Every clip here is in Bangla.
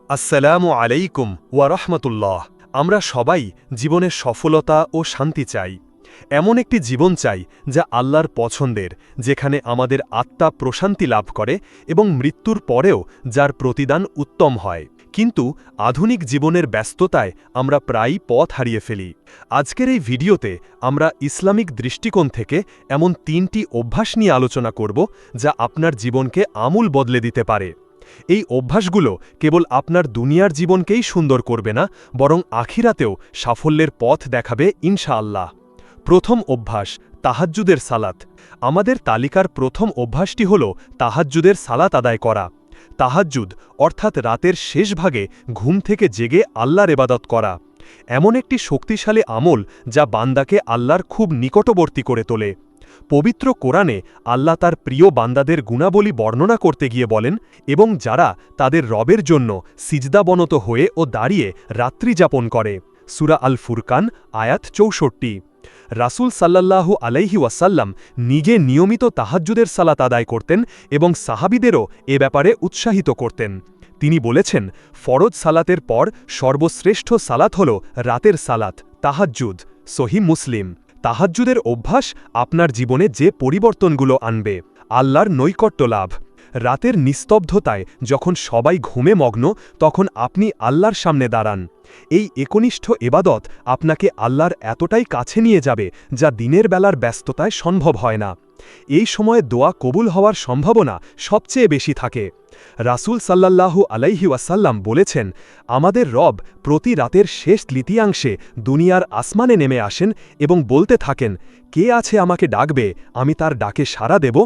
আসসালামু আলাইকুম ওয়া রাহমাতুল্লাহ। আমরা সবাই জীবনে সফলতা ও শান্তি চাই। এমন একটি জীবন চাই যা আল্লাহর পছন্দের, যেখানে আমাদের আত্মা প্রশান্তি লাভ করে এবং মৃত্যুর পরেও যার প্রতিদান উত্তম হয়। কিন্তু আধুনিক জীবনের ব্যস্ততায় আমরা প্রায়ই পথ হারিয়ে ফেলি। আজকের এই ভিডিওতে আমরা ইসলামিক দৃষ্টিকোণ থেকে এমন ৩টি অভ্যাস নিয়ে আলোচনা করব যা আপনার জীবনকে আমূল বদলে দিতে পারে। এই অভ্যাসগুলো কেবল আপনার দুনিয়ার জীবনকেই সুন্দর করবে না, বরং আখিরাতেও সাফল্যের পথ দেখাবে ইনশাআল্লাহ। প্রথম অভ্যাস, তাহাজ্জুদের সালাত। আমাদের তালিকার প্রথম অভ্যাসটি হল তাহাজ্জুদের সালাত আদায় করা। তাহাজ্জুদ অর্থাৎ রাতের শেষ ভাগে ঘুম থেকে জেগে আল্লাহর ইবাদত করা এমন একটি শক্তিশালী আমল যা বান্দাকে আল্লাহর খুব নিকটবর্তী করে তোলে। পবিত্র কোরআনে আল্লাহ তার প্রিয় বান্দাদের গুণাবলী বর্ণনা করতে গিয়ে বলেন, এবং যারা তাদের রবের জন্য সিজদাবনত হয়ে ও দাঁড়িয়ে রাত্রি যাপন করে। সূরা আল ফুরকান আয়াত ৬৪। রাসূল সাল্লাল্লাহু আলাইহি ওয়াসাল্লাম নিজে নিয়মিত তাহাজ্জুদের সালাত আদায় করতেন এবং সাহাবীদেরও এ ব্যাপারে উৎসাহিত করতেন। তিনি বলেছেন, ফরজ সালাতের পর সর্বশ্রেষ্ঠ সালাত হল রাতের সালাত, তাহাজ্জুদ। সহিহ মুসলিম। তাহাজ্জুদের অভ্যাস আপনার জীবনে যে পরিবর্তনগুলো আনবে। আল্লাহর নৈকট্য লাভ। রাতের নিস্তব্ধতায় যখন সবাই ঘুমে মগ্ন, তখন আপনি আল্লাহর সামনে দাঁড়ান। এই একনিষ্ঠ ইবাদত আপনাকে আল্লাহর এতটাই কাছে নিয়ে যাবে যা দিনের বেলার ব্যস্ততায় সম্ভব হয় না। এই সময়ে দোয়া কবুল হওয়ার সম্ভাবনা সবচেয়ে বেশি থাকে। রাসূল সাল্লাল্লাহু আলাইহি ওয়াসাল্লাম বলেছেন, আমাদের রব প্রতি রাতের শেষ তৃতীয়াংশে দুনিয়ার আসমানে নেমে আসেন এবং বলতে থাকেন, কে আছে আমাকে ডাকবে, আমি তার ডাকে সাড়া দেব?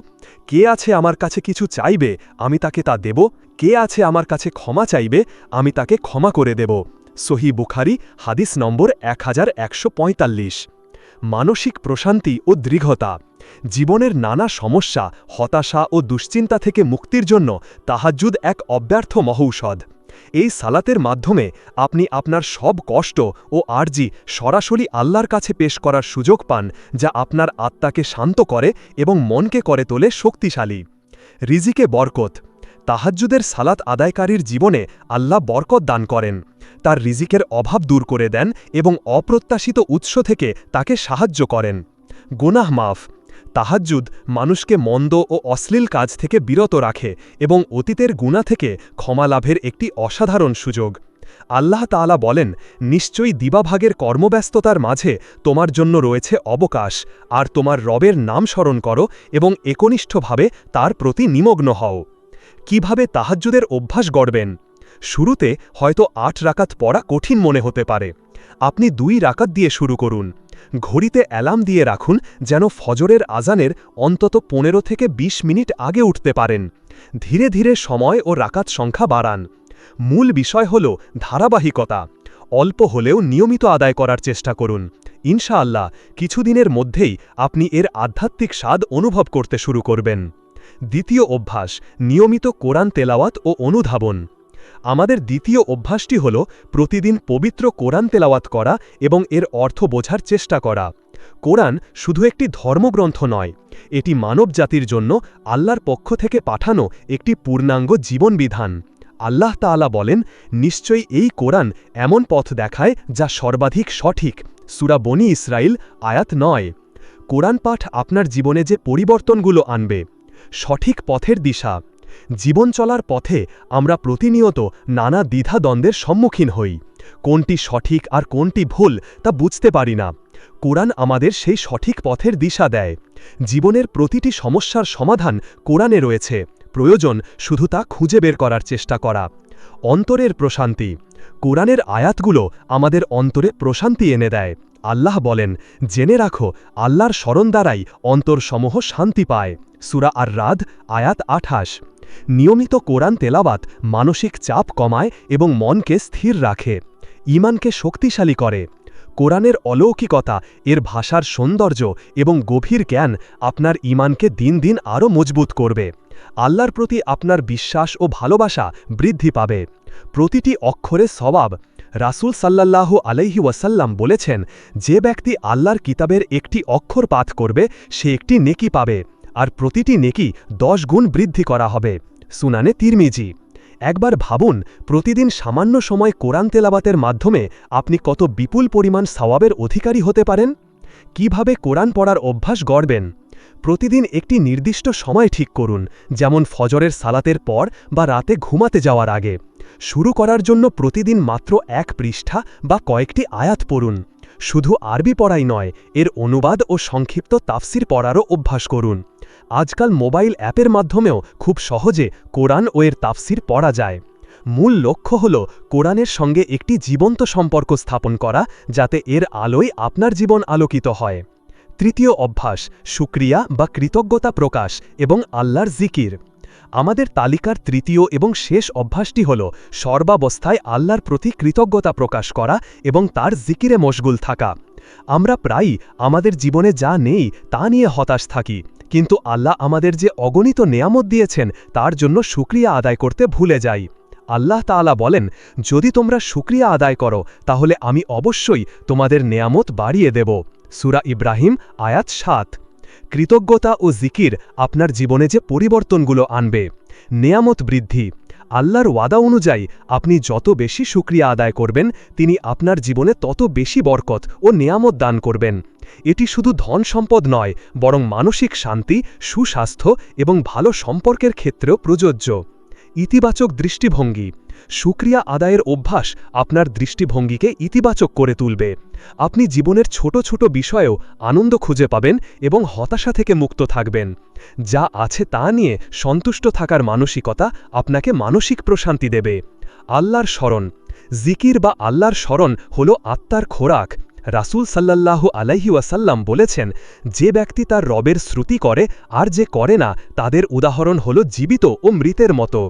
কে আছে আমার কাছে কিছু চাইবে, আমি তাকে তা দেব? কে আছে আমার কাছে ক্ষমা চাইবে, আমি তাকে ক্ষমা করে দেব? সহিহ বুখারী হাদিস নম্বর 1145। মানসিক প্রশান্তি ও দৃঢ়তা। জীবনের নানা সমস্যা, হতাশা ও দুশ্চিন্তা থেকে মুক্তির জন্য তাহাজ্জুদ এক অব্যর্থ মহৌষধ। এই সালাতের মাধ্যমে আপনি আপনার সব কষ্ট ও আরজি সরাসরি আল্লাহর কাছে পেশ করার সুযোগ পান, যা আপনার আত্মাকে শান্ত করে এবং মনকে করে তোলে শক্তিশালী। রিজিকে বরকত। তাহাজ্জুদের সালাত আদায়কারীর জীবনে আল্লাহ বরকত দান করেন। তার রিজিকের অভাব দূর করে দেন এবং অপ্রত্যাশিত উৎস থেকে তাকে সাহায্য করেন। গুনাহ মাফ। তাহাজ্জুদ মানুষকে মন্দ ও অশ্লীল কাজ থেকে বিরত রাখে এবং অতীতের গুনাহ থেকে ক্ষমা লাভের একটি অসাধারণ সুযোগ। আল্লাহ তাআলা বলেন, নিশ্চয়ই দিবাভাগের কর্মব্যস্ততার মাঝে তোমার জন্য রয়েছে অবকাশ, আর তোমার রবের নাম স্মরণ করো এবং একনিষ্ঠভাবে তার প্রতি নিমগ্ন হও। কিভাবে তাহাজ্জুদের অভ্যাস গড়বেন? শুরুতে হয়তো ৮ রাকাত পড়া কঠিন মনে হতে পারে। আপনি ২ রাকাত দিয়ে শুরু করুন। ঘড়িতে অ্যালার্ম দিয়ে রাখুন যেন ফজরের আজানের অন্তত ১৫ থেকে ২০ মিনিট আগে উঠতে পারেন। ধীরে ধীরে সময় ও রাকাত সংখ্যা বাড়ান। মূল বিষয় হল ধারাবাহিকতা। অল্প হলেও নিয়মিত আদায় করার চেষ্টা করুন। ইনশাআল্লাহ কিছুদিনের মধ্যেই আপনি এর আধ্যাত্মিক স্বাদ অনুভব করতে শুরু করবেন। দ্বিতীয় অভ্যাস, নিয়মিত কোরআন তেলাওয়াত ও অনুধাবন। আমাদের দ্বিতীয় অভ্যাসটি হল প্রতিদিন পবিত্র কোরআন তেলাওয়াত করা এবং এর অর্থ বোঝার চেষ্টা করা। কোরআন শুধু একটি ধর্মগ্রন্থ নয়, এটি মানব জাতির জন্য আল্লাহর পক্ষ থেকে পাঠানো একটি পূর্ণাঙ্গ জীবনবিধান। আল্লাহ তাআলা বলেন, নিশ্চয়ই এই কোরআন এমন পথ দেখায় যা সর্বাধিক সঠিক। সূরা বনী ইসরাইল আয়াত ৯। কোরআন পাঠ আপনার জীবনে যে পরিবর্তনগুলো আনবে। সঠিক পথের দিশা। জীবন চলার পথে আমরা প্রতিনিয়ত নানা দ্বিধাদ্বন্দ্বের সম্মুখীন হই। কোনটি সঠিক আর কোনটি ভুল তা বুঝতে পারি না। কোরআন আমাদের সেই সঠিক পথের দিশা দেয়। জীবনের প্রতিটি সমস্যার সমাধান কোরআনে রয়েছে, প্রয়োজন শুধু তা খুঁজে বের করার চেষ্টা করা। অন্তরের প্রশান্তি। কোরআনের আয়াতগুলো আমাদের অন্তরে প্রশান্তি এনে দেয়। আল্লাহ বলেন, জেনে রাখো আল্লাহর স্মরণ দ্বারাই অন্তরসমূহ শান্তি পায়। সূরা আর রাদ আয়াত ২৮। নিয়মিত কোরআন তেলাওয়াত মানসিক চাপ কমায় এবং মনকে স্থির রাখে, ঈমানকে শক্তিশালী করে। কোরআনের অলৌকিকতা, এর ভাষার সৌন্দর্য এবং গভীর জ্ঞান আপনার ঈমানকে দিন দিন আরও মজবুত করবে। আল্লাহর প্রতি আপনার বিশ্বাস ও ভালোবাসা বৃদ্ধি পাবে। প্রতিটি অক্ষরে সওয়াব। রাসূল সাল্লাল্লাহু আলাইহি ওয়াসাল্লাম বলেছেন, যে ব্যক্তি আল্লাহর কিতাবের একটি অক্ষর পাঠ করবে সে একটি নেকি পাবে, আর প্রতিটি নেকি ১০ গুণ বৃদ্ধি করা হবে। সুনানে তিরমিজি। একবার ভাবুন, প্রতিদিন সামান্য সময় কোরআন তেলাওয়াতের মাধ্যমে আপনি কত বিপুল পরিমাণ সওয়াবের অধিকারী হতে পারেন। কিভাবে কোরআন পড়ার অভ্যাস গড়বেন? প্রতিদিন একটি নির্দিষ্ট সময় ঠিক করুন, যেমন ফজরের সালাতের পর বা রাতে ঘুমাতে যাওয়ার আগে। শুরু করার জন্য প্রতিদিন মাত্র 1 পৃষ্ঠা বা কয়েকটি আয়াত পড়ুন। শুধু আরবি পড়াই নয়, এর অনুবাদ ও সংক্ষিপ্ত তাফসির পড়ারও অভ্যাস করুন। আজকাল মোবাইল অ্যাপের মাধ্যমেও খুব সহজে কোরআন ও এর তাফসির পড়া যায়। মূল লক্ষ্য হল কোরআনের সঙ্গে একটি জীবন্ত সম্পর্ক স্থাপন করা, যাতে এর আলোয় আপনার জীবন আলোকিত হয়। তৃতীয় অভ্যাস, শুকরিয়া বা কৃতজ্ঞতা প্রকাশ এবং আল্লাহর জিকির। আমাদের তালিকার তৃতীয় এবং শেষ অভ্যাসটি হল সর্বাবস্থায় আল্লাহর প্রতি কৃতজ্ঞতা প্রকাশ করা এবং তার জিকিরে মশগুল থাকা। আমরা প্রায়ই আমাদের জীবনে যা নেই তা নিয়ে হতাশ থাকি, কিন্তু আল্লাহ আমাদের যে অগণিত নেয়ামত দিয়েছেন তার জন্য শুকরিয়া আদায় করতে ভুলে যাই। আল্লাহ তাআলা বলেন, যদি তোমরা শুকরিয়া আদায় করো তাহলে আমি অবশ্যই তোমাদের নেয়ামত বাড়িয়ে দেব। সূরা ইব্রাহিম আয়াত 7। কৃতজ্ঞতা ও জিকির আপনার জীবনে যে পরিবর্তনগুলো আনবে। নেয়ামত বৃদ্ধি। আল্লাহর ওয়াদা অনুযায়ী আপনি যত বেশি শুকরিয়া আদায় করবেন, তিনি আপনার জীবনে তত বেশি বরকত ও নেয়ামত দান করবেন। এটি শুধু ধন সম্পদ নয়, বরং মানসিক শান্তি, সুস্বাস্থ্য এবং ভালো সম্পর্কের ক্ষেত্রেও প্রযোজ্য। ইতিবাচক দৃষ্টিভঙ্গি। শুকরিয়া আদায়ের অভ্যাস আপনার দৃষ্টিভঙ্গিকে ইতিবাচক করে তুলবে। আপনি জীবনের ছোট ছোট বিষয়েও আনন্দ খুঁজে পাবেন এবং হতাশা থেকে মুক্ত থাকবেন। যা আছে তা নিয়ে সন্তুষ্ট থাকার মানসিকতা আপনাকে মানসিক প্রশান্তি দেবে। আল্লাহর স্মরণ। জিকির বা আল্লাহর স্মরণ হল আত্মার খোরাক। রাসূল সাল্লাল্লাহু আলাইহি ওয়াসাল্লাম বলেছেন, যে ব্যক্তি তার রবের শ্রুতি করে আর যে করে না, তাদের উদাহরণ হল জীবিত ও মৃতের মতো।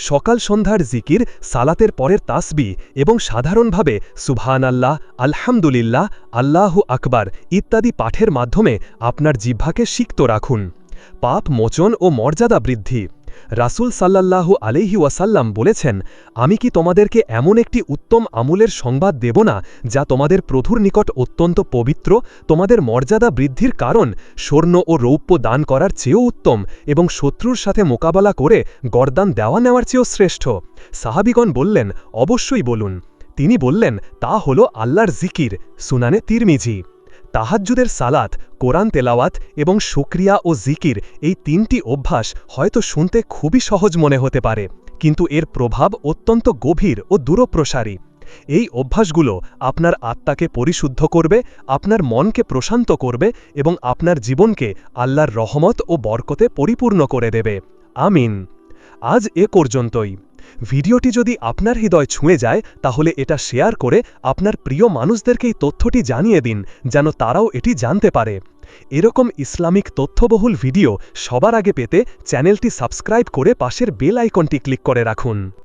সকাল সন্ধ্যার জিকির, সালাতের পরের তাসবিহ এবং সাধারণভাবে সুবহানাল্লাহ, আলহামদুলিল্লাহ, আল্লাহু আকবার ইত্যাদি পাঠের মাধ্যমে আপনার জিহ্বাকে সিক্ত রাখুন। পাপ মোচন ও মর্যাদা বৃদ্ধি। রাসূল সাল্লাল্লাহু আলাইহি ওয়াসাল্লাম বলেছেন, আমি কি তোমাদেরকে এমন একটি উত্তম আমলের সংবাদ দেব না, যা তোমাদের প্রভুর নিকট অত্যন্ত পবিত্র, তোমাদের মর্যাদা বৃদ্ধির কারণ, স্বর্ণ ও রৌপ্য দান করার চেয়েও উত্তম এবং শত্রুর সাথে মোকাবেলা করে গর্দান দেওয়া নেওয়ার চেয়েও শ্রেষ্ঠ। সাহাবীগণ বললেন, অবশ্যই বলুন। তিনি বললেন, তা হল আল্লাহর জিকির। সুনানে তিরমিজি। তাহাজ্জুদের সালাত, কোরআন তেলাওয়াত এবং শুকরিয়া ও জিকির, এই 3টি অভ্যাস হয়তো শুনতে খুবই সহজ মনে হতে পারে, কিন্তু এর প্রভাব অত্যন্ত গভীর ও দূরপ্রসারী। এই অভ্যাসগুলো আপনার আত্মাকে পরিশুদ্ধ করবে, আপনার মনকে প্রশান্ত করবে এবং আপনার জীবনকে আল্লাহর রহমত ও বরকতে পরিপূর্ণ করে দেবে। আমিন। আজ এ পর্যন্তই। ভিডিওটি যদি আপনার হৃদয় ছুঁয়ে যায়, তাহলে এটা শেয়ার করে আপনার প্রিয় মানুষদেরকে এই তথ্যটি জানিয়ে দিন, যেন তারাও এটি জানতে পারে। এরকম ইসলামিক তথ্যবহুল ভিডিও সবার আগে পেতে চ্যানেলটি সাবস্ক্রাইব করে পাশের বেল আইকনটি ক্লিক করে রাখুন।